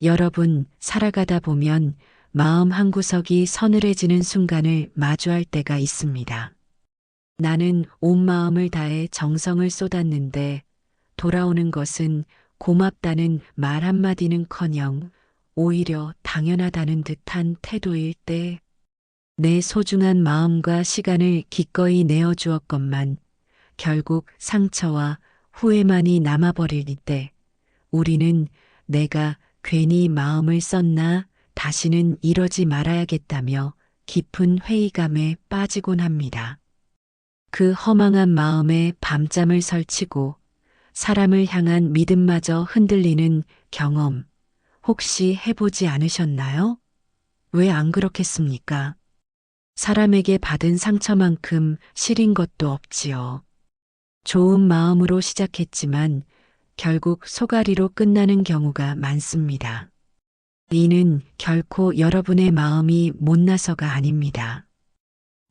여러분, 살아가다 보면 마음 한구석이 서늘해지는 순간을 마주할 때가 있습니다. 나는 온 마음을 다해 정성을 쏟았는데 돌아오는 것은 고맙다는 말 한마디는커녕 오히려 당연하다는 듯한 태도일 때, 내 소중한 마음과 시간을 기꺼이 내어주었건만 결국 상처와 후회만이 남아버릴 때, 우리는 내가 괜히 마음을 썼나, 다시는 이러지 말아야겠다며 깊은 회의감에 빠지곤 합니다. 그 허망한 마음에 밤잠을 설치고 사람을 향한 믿음마저 흔들리는 경험, 혹시 해보지 않으셨나요? 왜 안 그렇겠습니까? 사람에게 받은 상처만큼 시린 것도 없지요. 좋은 마음으로 시작했지만 결국 소가리로 끝나는 경우가 많습니다. 이는 결코 여러분의 마음이 못나서가 아닙니다.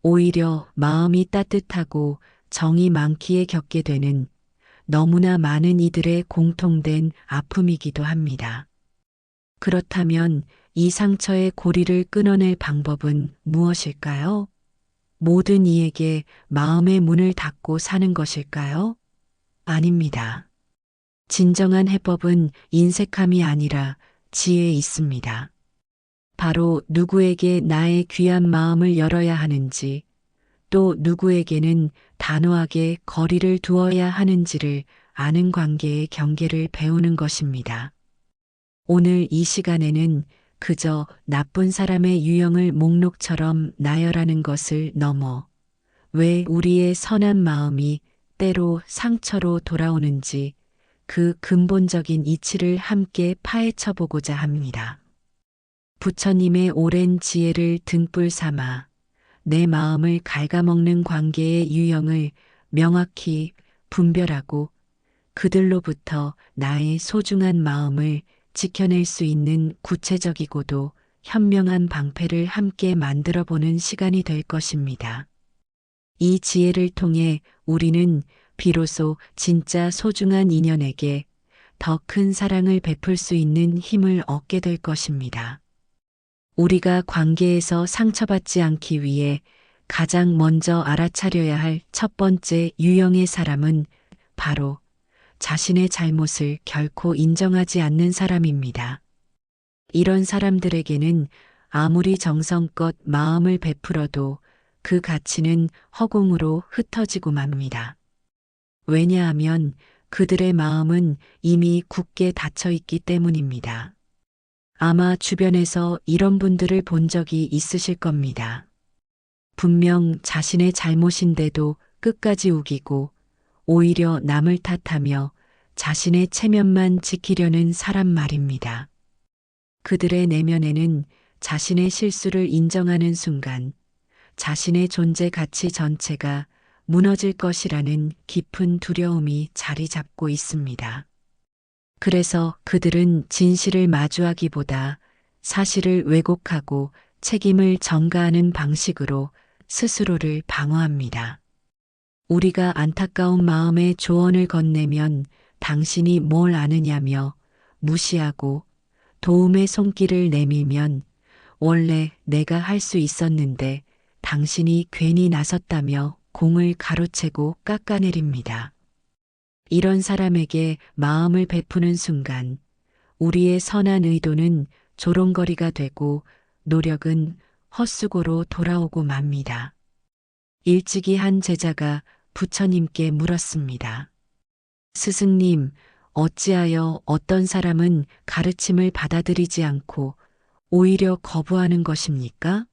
오히려 마음이 따뜻하고 정이 많기에 겪게 되는 너무나 많은 이들의 공통된 아픔이기도 합니다. 그렇다면 이 상처의 고리를 끊어낼 방법은 무엇일까요? 모든 이에게 마음의 문을 닫고 사는 것일까요? 아닙니다. 진정한 해법은 인색함이 아니라 지혜에 있습니다. 바로 누구에게 나의 귀한 마음을 열어야 하는지, 또 누구에게는 단호하게 거리를 두어야 하는지를 아는 관계의 경계를 배우는 것입니다. 오늘 이 시간에는 그저 나쁜 사람의 유형을 목록처럼 나열하는 것을 넘어 왜 우리의 선한 마음이 때로 상처로 돌아오는지, 그 근본적인 이치를 함께 파헤쳐 보고자 합니다. 부처님의 오랜 지혜를 등불 삼아 내 마음을 갉아먹는 관계의 유형을 명확히 분별하고 그들로부터 나의 소중한 마음을 지켜낼 수 있는 구체적이고도 현명한 방패를 함께 만들어 보는 시간이 될 것입니다. 이 지혜를 통해 우리는 비로소 진짜 소중한 인연에게 더 큰 사랑을 베풀 수 있는 힘을 얻게 될 것입니다. 우리가 관계에서 상처받지 않기 위해 가장 먼저 알아차려야 할 첫 번째 유형의 사람은 바로 자신의 잘못을 결코 인정하지 않는 사람입니다. 이런 사람들에게는 아무리 정성껏 마음을 베풀어도 그 가치는 허공으로 흩어지고 맙니다. 왜냐하면 그들의 마음은 이미 굳게 닫혀 있기 때문입니다. 아마 주변에서 이런 분들을 본 적이 있으실 겁니다. 분명 자신의 잘못인데도 끝까지 우기고 오히려 남을 탓하며 자신의 체면만 지키려는 사람 말입니다. 그들의 내면에는 자신의 실수를 인정하는 순간 자신의 존재 가치 전체가 무너질 것이라는 깊은 두려움이 자리 잡고 있습니다. 그래서 그들은 진실을 마주하기보다 사실을 왜곡하고 책임을 전가하는 방식으로 스스로를 방어합니다. 우리가 안타까운 마음에 조언을 건네면 당신이 뭘 아느냐며 무시하고, 도움의 손길을 내밀면 원래 내가 할 수 있었는데 당신이 괜히 나섰다며 공을 가로채고 깎아내립니다. 이런 사람에게 마음을 베푸는 순간 우리의 선한 의도는 조롱거리가 되고 노력은 헛수고로 돌아오고 맙니다. 일찍이 한 제자가 부처님께 물었습니다. 스승님, 어찌하여 어떤 사람은 가르침을 받아들이지 않고 오히려 거부하는 것입니까?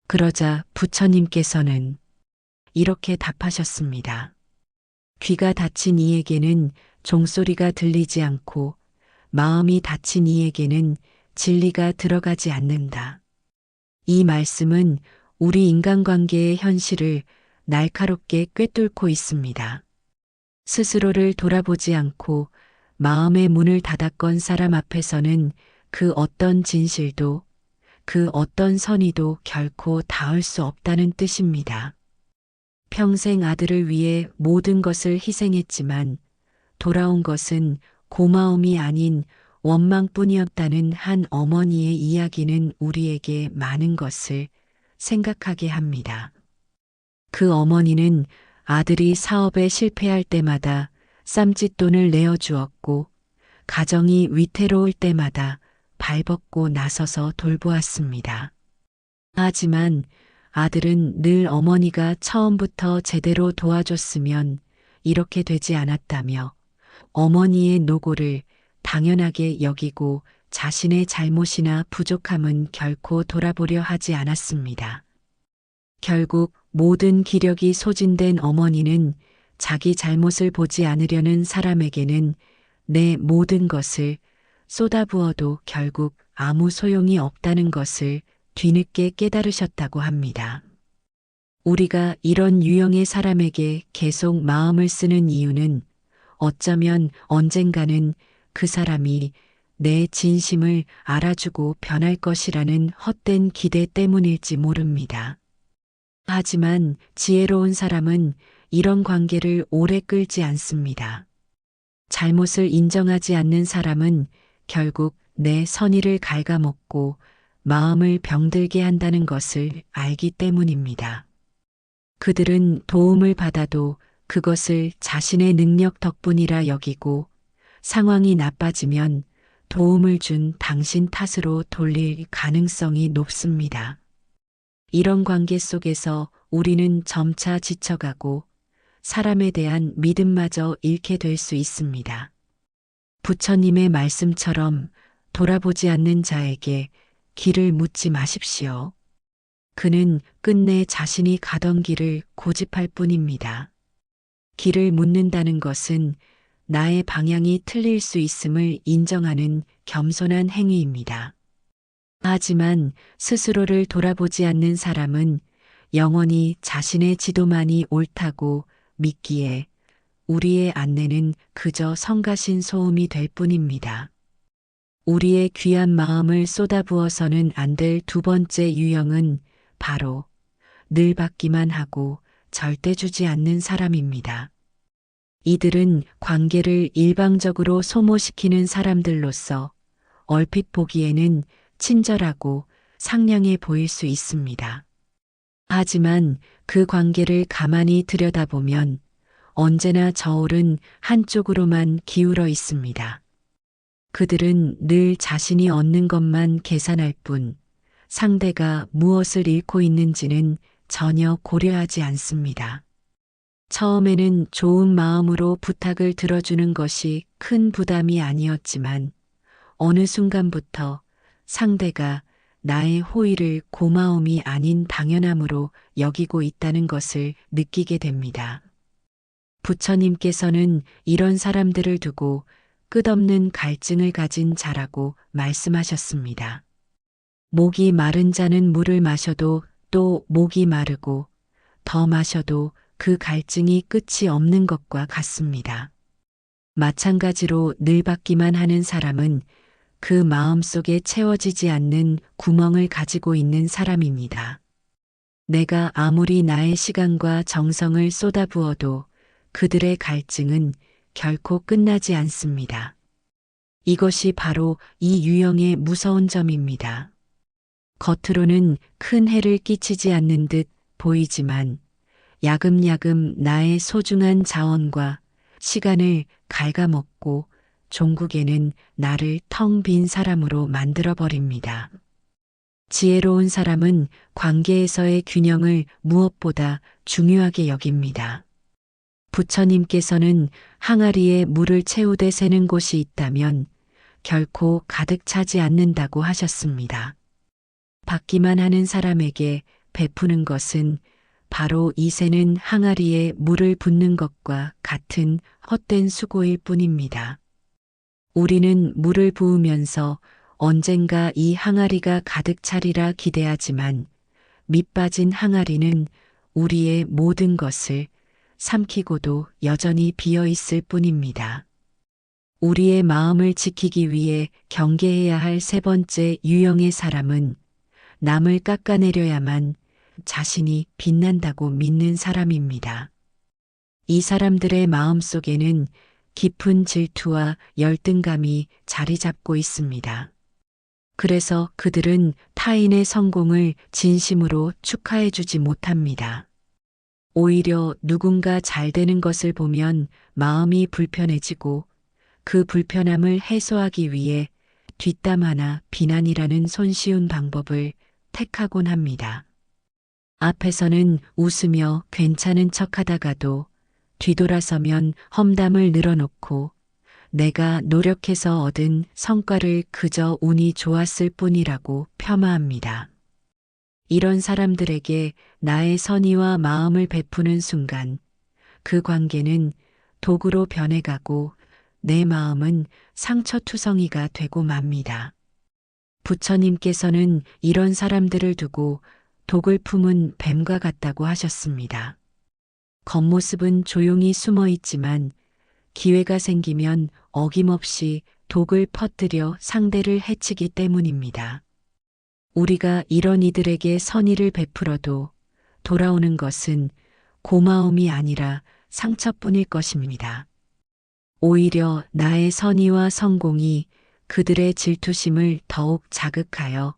그러자 부처님께서는 이렇게 답하셨습니다. 귀가 닫힌 이에게는 종소리가 들리지 않고 마음이 닫힌 이에게는 진리가 들어가지 않는다. 이 말씀은 우리 인간관계의 현실을 날카롭게 꿰뚫고 있습니다. 스스로를 돌아보지 않고 마음의 문을 닫았건 사람 앞에서는 그 어떤 진실도, 그 어떤 선의도 결코 닿을 수 없다는 뜻입니다. 평생 아들을 위해 모든 것을 희생했지만 돌아온 것은 고마움이 아닌 원망뿐이었다는 한 어머니의 이야기는 우리에게 많은 것을 생각하게 합니다. 그 어머니는 아들이 사업에 실패할 때마다 쌈짓돈을 내어주었고, 가정이 위태로울 때마다 발벗고 나서서 돌보았습니다. 하지만 아들은 늘 어머니가 처음부터 제대로 도와줬으면 이렇게 되지 않았다며 어머니의 노고를 당연하게 여기고 자신의 잘못이나 부족함은 결코 돌아보려 하지 않았습니다. 결국 모든 기력이 소진된 어머니는 자기 잘못을 보지 않으려는 사람에게는 내 모든 것을 쏟아부어도 결국 아무 소용이 없다는 것을 뒤늦게 깨달으셨다고 합니다. 우리가 이런 유형의 사람에게 계속 마음을 쓰는 이유는 어쩌면 언젠가는 그 사람이 내 진심을 알아주고 변할 것이라는 헛된 기대 때문일지 모릅니다. 하지만 지혜로운 사람은 이런 관계를 오래 끌지 않습니다. 잘못을 인정하지 않는 사람은 결국 내 선의를 갉아먹고 마음을 병들게 한다는 것을 알기 때문입니다. 그들은 도움을 받아도 그것을 자신의 능력 덕분이라 여기고 상황이 나빠지면 도움을 준 당신 탓으로 돌릴 가능성이 높습니다. 이런 관계 속에서 우리는 점차 지쳐가고 사람에 대한 믿음마저 잃게 될 수 있습니다. 부처님의 말씀처럼 돌아보지 않는 자에게 길을 묻지 마십시오. 그는 끝내 자신이 가던 길을 고집할 뿐입니다. 길을 묻는다는 것은 나의 방향이 틀릴 수 있음을 인정하는 겸손한 행위입니다. 하지만 스스로를 돌아보지 않는 사람은 영원히 자신의 지도만이 옳다고 믿기에 우리의 안내는 그저 성가신 소음이 될 뿐입니다. 우리의 귀한 마음을 쏟아부어서는 안 될 두 번째 유형은 바로 늘 받기만 하고 절대 주지 않는 사람입니다. 이들은 관계를 일방적으로 소모시키는 사람들로서 얼핏 보기에는 친절하고 상냥해 보일 수 있습니다. 하지만 그 관계를 가만히 들여다보면 언제나 저울은 한쪽으로만 기울어 있습니다. 그들은 늘 자신이 얻는 것만 계산할 뿐 상대가 무엇을 잃고 있는지는 전혀 고려하지 않습니다. 처음에는 좋은 마음으로 부탁을 들어주는 것이 큰 부담이 아니었지만 어느 순간부터 상대가 나의 호의를 고마움이 아닌 당연함으로 여기고 있다는 것을 느끼게 됩니다. 부처님께서는 이런 사람들을 두고 끝없는 갈증을 가진 자라고 말씀하셨습니다. 목이 마른 자는 물을 마셔도 또 목이 마르고 더 마셔도 그 갈증이 끝이 없는 것과 같습니다. 마찬가지로 늘 받기만 하는 사람은 그 마음 속에 채워지지 않는 구멍을 가지고 있는 사람입니다. 내가 아무리 나의 시간과 정성을 쏟아부어도 그들의 갈증은 결코 끝나지 않습니다. 이것이 바로 이 유형의 무서운 점입니다. 겉으로는 큰 해를 끼치지 않는 듯 보이지만 야금야금 나의 소중한 자원과 시간을 갉아먹고 종국에는 나를 텅 빈 사람으로 만들어버립니다. 지혜로운 사람은 관계에서의 균형을 무엇보다 중요하게 여깁니다. 부처님께서는 항아리에 물을 채우되 새는 곳이 있다면 결코 가득 차지 않는다고 하셨습니다. 받기만 하는 사람에게 베푸는 것은 바로 이 새는 항아리에 물을 붓는 것과 같은 헛된 수고일 뿐입니다. 우리는 물을 부으면서 언젠가 이 항아리가 가득 차리라 기대하지만 밑 빠진 항아리는 우리의 모든 것을 삼키고도 여전히 비어 있을 뿐입니다. 우리의 마음을 지키기 위해 경계해야 할 세 번째 유형의 사람은 남을 깎아내려야만 자신이 빛난다고 믿는 사람입니다. 이 사람들의 마음 속에는 깊은 질투와 열등감이 자리 잡고 있습니다. 그래서 그들은 타인의 성공을 진심으로 축하해 주지 못합니다. 오히려 누군가 잘 되는 것을 보면 마음이 불편해지고 그 불편함을 해소하기 위해 뒷담화나 비난이라는 손쉬운 방법을 택하곤 합니다. 앞에서는 웃으며 괜찮은 척 하다가도 뒤돌아서면 험담을 늘어놓고 내가 노력해서 얻은 성과를 그저 운이 좋았을 뿐이라고 폄하합니다. 이런 사람들에게 나의 선의와 마음을 베푸는 순간 그 관계는 독으로 변해가고 내 마음은 상처투성이가 되고 맙니다. 부처님께서는 이런 사람들을 두고 독을 품은 뱀과 같다고 하셨습니다. 겉모습은 조용히 숨어 있지만 기회가 생기면 어김없이 독을 퍼뜨려 상대를 해치기 때문입니다. 우리가 이런 이들에게 선의를 베풀어도 돌아오는 것은 고마움이 아니라 상처뿐일 것입니다. 오히려 나의 선의와 성공이 그들의 질투심을 더욱 자극하여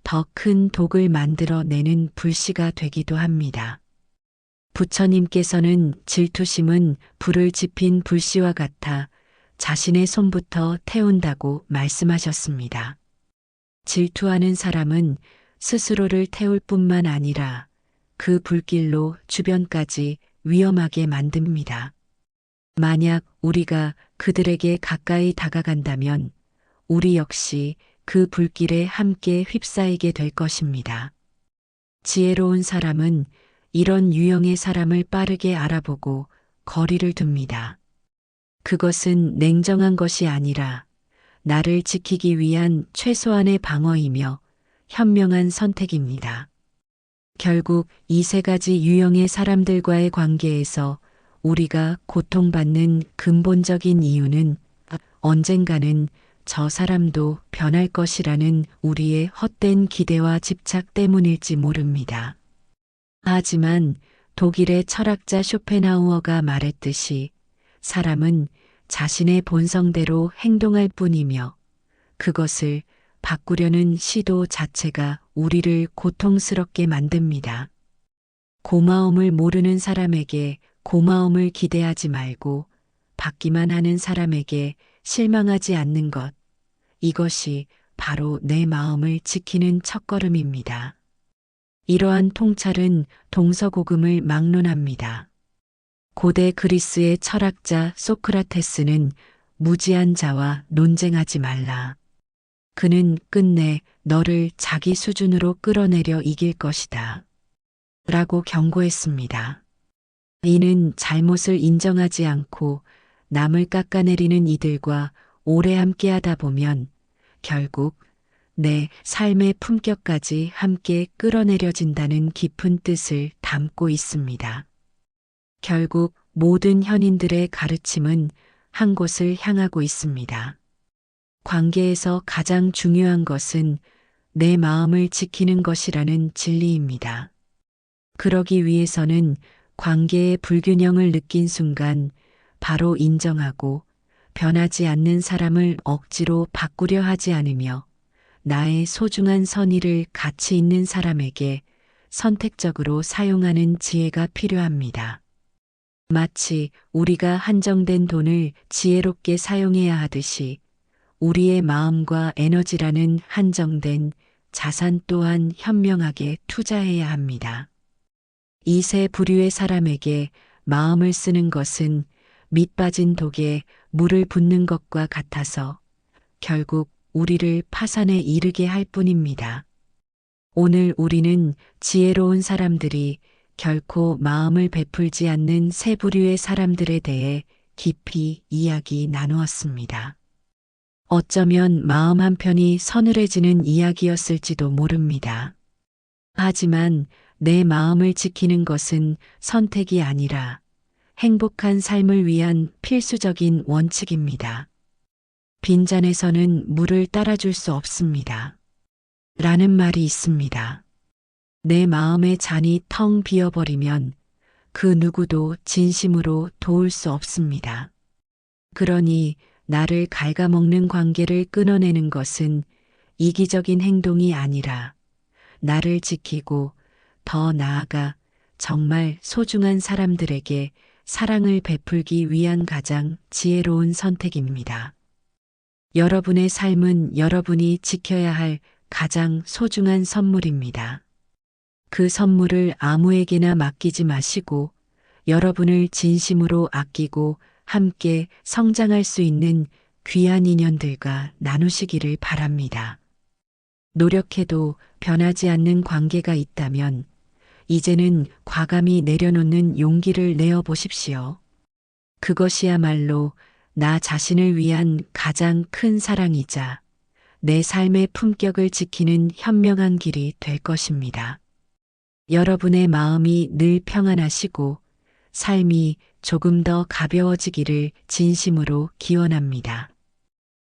더 큰 독을 만들어내는 불씨가 되기도 합니다. 부처님께서는 질투심은 불을 지핀 불씨와 같아 자신의 손부터 태운다고 말씀하셨습니다. 질투하는 사람은 스스로를 태울 뿐만 아니라 그 불길로 주변까지 위험하게 만듭니다. 만약 우리가 그들에게 가까이 다가간다면 우리 역시 그 불길에 함께 휩싸이게 될 것입니다. 지혜로운 사람은 이런 유형의 사람을 빠르게 알아보고 거리를 둡니다. 그것은 냉정한 것이 아니라 나를 지키기 위한 최소한의 방어이며 현명한 선택입니다. 결국 이 세 가지 유형의 사람들과의 관계에서 우리가 고통받는 근본적인 이유는 언젠가는 저 사람도 변할 것이라는 우리의 헛된 기대와 집착 때문일지 모릅니다. 하지만 독일의 철학자 쇼펜하우어가 말했듯이 사람은 자신의 본성대로 행동할 뿐이며 그것을 바꾸려는 시도 자체가 우리를 고통스럽게 만듭니다. 고마움을 모르는 사람에게 고마움을 기대하지 말고 받기만 하는 사람에게 실망하지 않는 것, 이것이 바로 내 마음을 지키는 첫걸음입니다. 이러한 통찰은 동서고금을 막론합니다. 고대 그리스의 철학자 소크라테스는 무지한 자와 논쟁하지 말라. 그는 끝내 너를 자기 수준으로 끌어내려 이길 것이다. 라고 경고했습니다. 이는 잘못을 인정하지 않고 남을 깎아내리는 이들과 오래 함께하다 보면 결국 내 삶의 품격까지 함께 끌어내려진다는 깊은 뜻을 담고 있습니다. 결국 모든 현인들의 가르침은 한 곳을 향하고 있습니다. 관계에서 가장 중요한 것은 내 마음을 지키는 것이라는 진리입니다. 그러기 위해서는 관계의 불균형을 느낀 순간 바로 인정하고 변하지 않는 사람을 억지로 바꾸려 하지 않으며 나의 소중한 선의를 가치 있는 사람에게 선택적으로 사용하는 지혜가 필요합니다. 마치 우리가 한정된 돈을 지혜롭게 사용해야 하듯이 우리의 마음과 에너지라는 한정된 자산 또한 현명하게 투자해야 합니다. 이 세 부류의 사람에게 마음을 쓰는 것은 밑 빠진 독에 물을 붓는 것과 같아서 결국 우리를 파산에 이르게 할 뿐입니다. 오늘 우리는 지혜로운 사람들이 결코 마음을 베풀지 않는 세 부류의 사람들에 대해 깊이 이야기 나누었습니다. 어쩌면 마음 한편이 서늘해지는 이야기였을지도 모릅니다. 하지만 내 마음을 지키는 것은 선택이 아니라 행복한 삶을 위한 필수적인 원칙입니다. 빈잔에서는 물을 따라줄 수 없습니다. 라는 말이 있습니다. 내 마음의 잔이 텅 비어버리면 그 누구도 진심으로 도울 수 없습니다. 그러니 나를 갉아먹는 관계를 끊어내는 것은 이기적인 행동이 아니라 나를 지키고 더 나아가 정말 소중한 사람들에게 사랑을 베풀기 위한 가장 지혜로운 선택입니다. 여러분의 삶은 여러분이 지켜야 할 가장 소중한 선물입니다. 그 선물을 아무에게나 맡기지 마시고 여러분을 진심으로 아끼고 함께 성장할 수 있는 귀한 인연들과 나누시기를 바랍니다. 노력해도 변하지 않는 관계가 있다면 이제는 과감히 내려놓는 용기를 내어 보십시오. 그것이야말로 나 자신을 위한 가장 큰 사랑이자 내 삶의 품격을 지키는 현명한 길이 될 것입니다. 여러분의 마음이 늘 평안하시고 삶이 조금 더 가벼워지기를 진심으로 기원합니다.